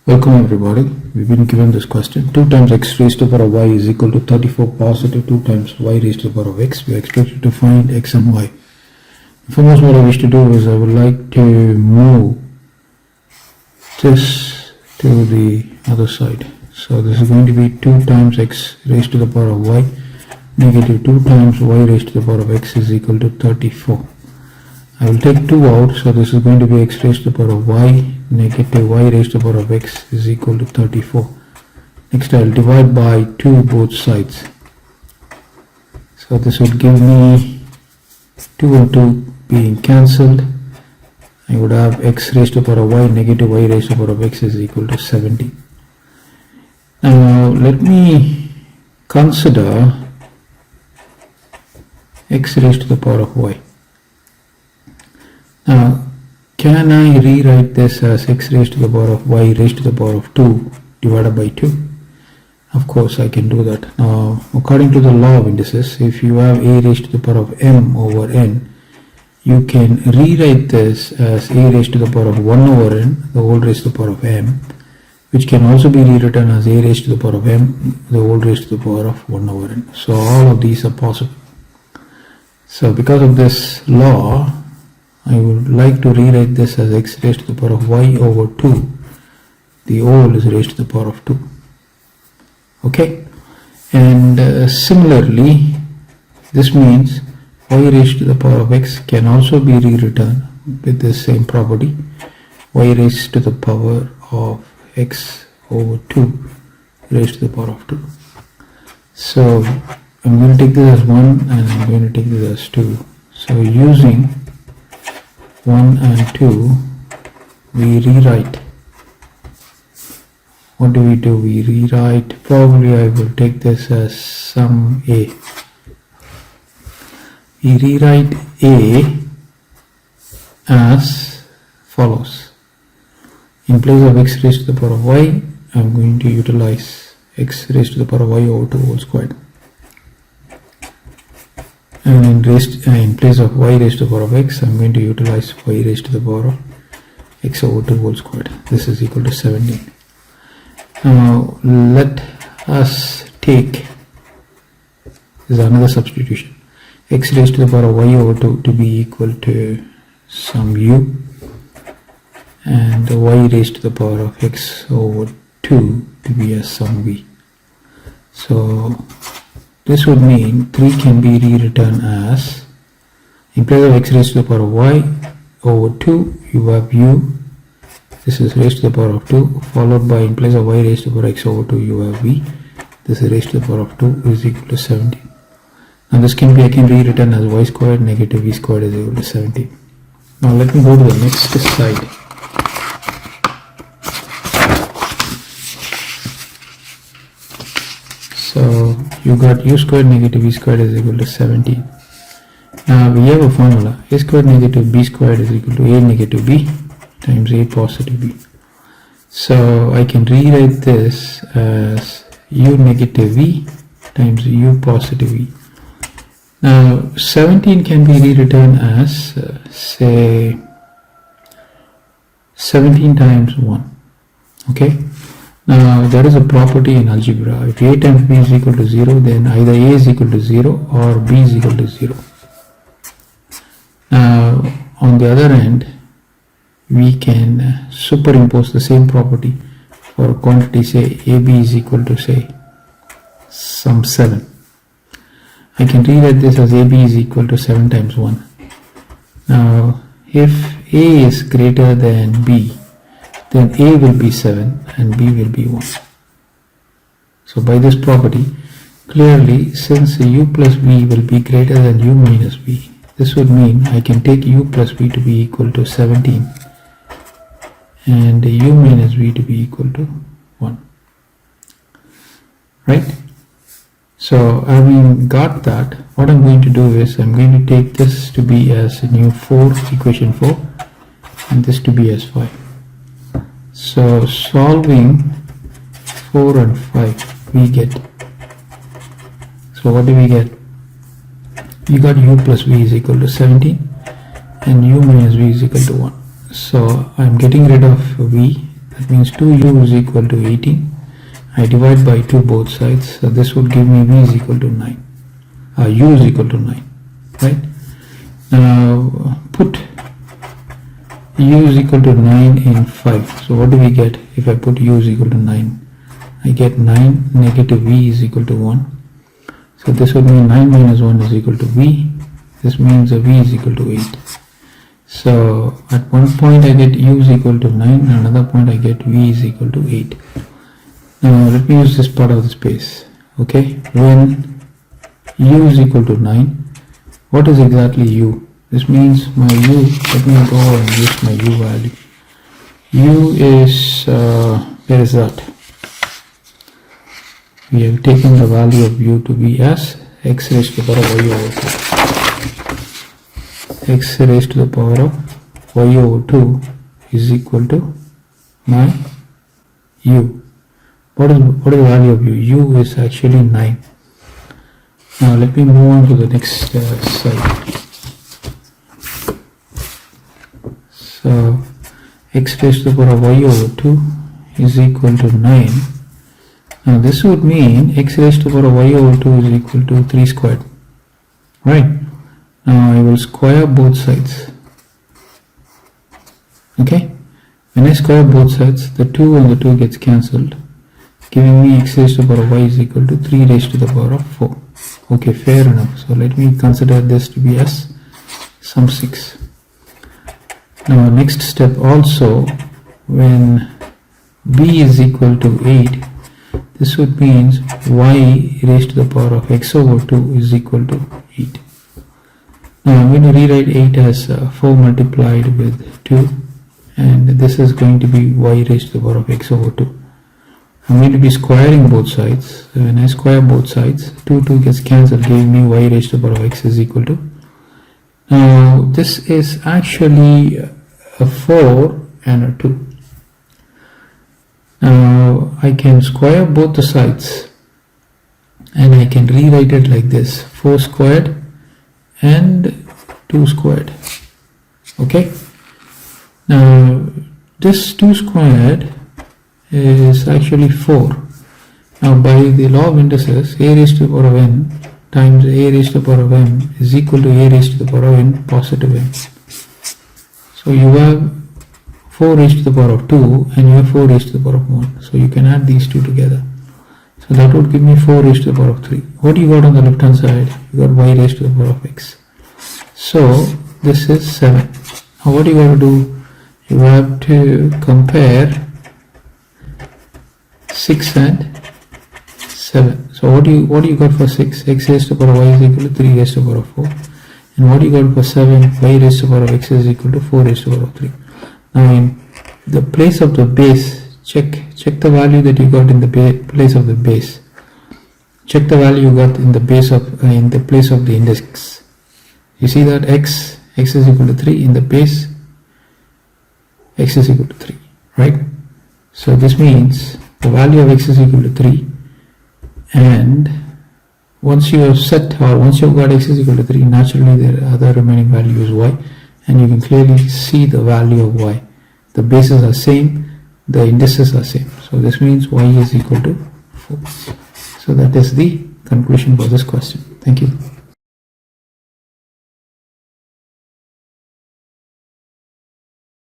Welcome everybody. We've been given this question. 2 times x raised to the power of y is equal to 34 positive 2 times y raised to the power of x. We are expected to find x and y. First, what I wish to do is I would like to move this to the other side. So this is going to be 2 times x raised to the power of y negative 2 times y raised to the power of x is equal to 34. I will take 2 out, so this is going to be x raised to the power of y negative y raised to the power of x is equal to 34. Next I will divide by 2 both sides. So this would give me 2 and 2 being cancelled. I would have x raised to the power of y negative y raised to the power of x is equal to 70. Now let me consider x raised to the power of y. Now, can I rewrite this as x raised to the power of y raised to the power of 2 divided by 2? Of course, I can do that. Now, according to the law of indices, if you have a raised to the power of m over n, you can rewrite this as a raised to the power of 1 over n, the whole raised to the power of m, which can also be rewritten as a raised to the power of m, the whole raised to the power of 1 over n. So, all of these are possible. So, because of this law, I would like to rewrite this as x raised to the power of y over 2. The whole is raised to the power of 2. Okay? And similarly, this means y raised to the power of x can also be rewritten with the same property. Y raised to the power of x over 2 raised to the power of 2. So, I'm going to take this as 1 and I'm going to take this as 2. So, using 1 and 2, we rewrite. What do? We rewrite, probably I will take this as sum a. We rewrite a as follows. In place of x raised to the power of y, I am going to utilize x raised to the power of y over 2 whole squared. And in place of y raised to the power of x, I am going to utilize y raised to the power of x over 2 whole squared. This is equal to 17. Now let us take, this is another substitution, x raised to the power of y over 2 to be equal to sum u, and y raised to the power of x over 2 to be as sum v. So this would mean 3 can be rewritten as, in place of x raised to the power of y over 2, you have u, this is raised to the power of 2, followed by, in place of y raised to the power of x over 2, you have v, this is raised to the power of 2 is equal to 17. Now this can be again rewritten as y squared negative v squared is equal to 17. Now let me go to the next slide. So you got u squared negative v squared is equal to 17. Now we have a formula, a squared negative b squared is equal to a negative b times a positive b. So I can rewrite this as u negative v times u positive v. Now 17 can be rewritten as say 17 times 1. Okay. Now there is a property in algebra. If a times b is equal to 0, then either a is equal to 0 or b is equal to 0. Now on the other end, we can superimpose the same property for a quantity, say ab is equal to say sum 7. I can rewrite this as ab is equal to 7 times 1. Now if a is greater than b, then a will be 7 and b will be 1. So by this property, clearly since u plus v will be greater than u minus v, this would mean I can take u plus v to be equal to 17 and u minus v to be equal to 1. Right? So having got that, what I'm going to do is I'm going to take this to be as new 4, equation 4, and this to be as 5. So solving 4 and 5, we get, so what do we get? We got u plus v is equal to 17 and u minus v is equal to 1. So I'm getting rid of v, That means 2u is equal to 18. I divide by 2 both sides, so this would give me v is equal to 9. U is equal to 9, right? Now put u is equal to 9 in 5. So what do we get if I put u is equal to 9? I get 9 negative v is equal to 1. So this would mean 9 minus 1 is equal to v. This means v is equal to 8. So at one point I get u is equal to 9, and another point I get v is equal to 8. Now let me use this part of the space. Okay, when u is equal to 9, what is exactly u? This means my u, let me go and use my u value. U is, where is that? We have taken the value of u to be as x raised to the power of y over 2. X raised to the power of y over 2 is equal to my u. What is the value of u? U is actually 9. Now let me move on to the next slide. So x raised to the power of y over 2 is equal to 9. Now this would mean x raised to the power of y over 2 is equal to 3 squared. Right? Now I will square both sides. Okay? When I square both sides, the 2 and the 2 gets cancelled, giving me x raised to the power of y is equal to 3 raised to the power of 4. Okay, fair enough. So let me consider this to be as sum 6. Now next step also, when b is equal to 8, this would mean y raised to the power of x over 2 is equal to 8. Now I'm going to rewrite 8 as 4 multiplied with 2, and this is going to be y raised to the power of x over 2. I'm going to be squaring both sides. So when I square both sides, 2 gets cancelled, giving me y raised to the power of x is equal to. Now this is actually a 4 and a 2. Now I can square both the sides, and I can rewrite it like this: 4 squared and 2 squared. Okay. Now this 2 squared is actually 4. Now by the law of indices, a raised to the power of n times a raised to the power of m is equal to a raised to the power of n positive n. So you have 4 raised to the power of 2 and you have 4 raised to the power of 1. So you can add these two together. So that would give me 4 raised to the power of 3. What do you got on the left hand side? You got y raised to the power of x. So this is 7. Now what do you got to do? You have to compare 6 and 7. So what do you got for 6? X raised to the power of y is equal to 3 raised to the power of 4. And what do you got for 7? Y raised to the power of x is equal to 4 raised to the power of 3. Now in the place of the base, check the value that you got in the place of the base. Check the value you got in the base of in the place of the index. You see that x is equal to 3 in the base. X is equal to 3, right? So this means the value of x is equal to 3, and once you have set, or once you have got x is equal to 3, naturally the other remaining value is y, and you can clearly see the value of y. The bases are same, the indices are same. So this means y is equal to 4. So that is the conclusion for this question. Thank you.